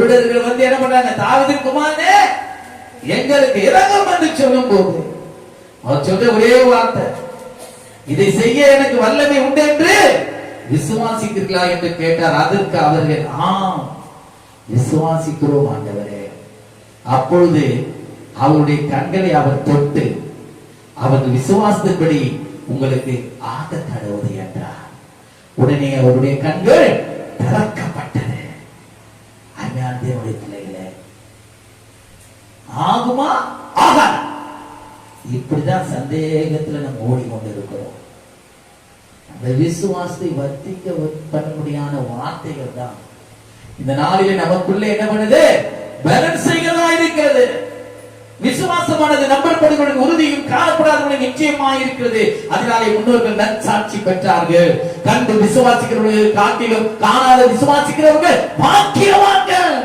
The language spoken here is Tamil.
செவிடர்கள் வந்து என்ன பண்றாங்க, தாவீதின் குமாரனே எங்களுக்கு இரங்கும் என்று சொல்லும் போது அவர் சொல்ற ஒரே வார்த்தை, இதை செய்ய எனக்கு வல்லமை உண்டு என்று விசுவாசிக்கிறீர்களா என்று கேட்டார். அதற்கு அவர்கள் ஆம் விசுவாசிக்கிறோம் ஆண்டவரே. அப்பொழுது அவருடைய கண்களை அவர் தொட்டு அவர்கள் விசுவாசத்தின்படி உங்களுக்கு ஆக தடவுது என்றார். உடனே அவருடைய கண்கள் திறக்கப்பட்டது. அருமையான தேவனுடைய பிள்ளைகளே, ஆகுமா ஆகாது, இப்படிதான் சந்தேகத்துல நம்ம ஓடிக்கொண்டிருக்கிறோம். அந்த விசுவாசத்தை வர்த்திக்க பண்ண முடியாத வார்த்தைகள் தான் இந்த நாளிலே நமக்குள்ளே என்ன பண்ணுது, பேலன்ஸ் செய்கிறதா இருக்கிறது. விசுவாசமானது நம்பப்படுவதற்கு உறுதியும் காணப்படாத நிச்சயமாக இருக்கிறது. அதனாலே முன்னோர்கள் நற்சாட்சி பெற்றார்கள். கண்டு விசுவாசிக்கிறவர்கள் காட்டிலும் காணாத விசுவாசிக்கிறவர்கள் பாக்கியவான்கள்.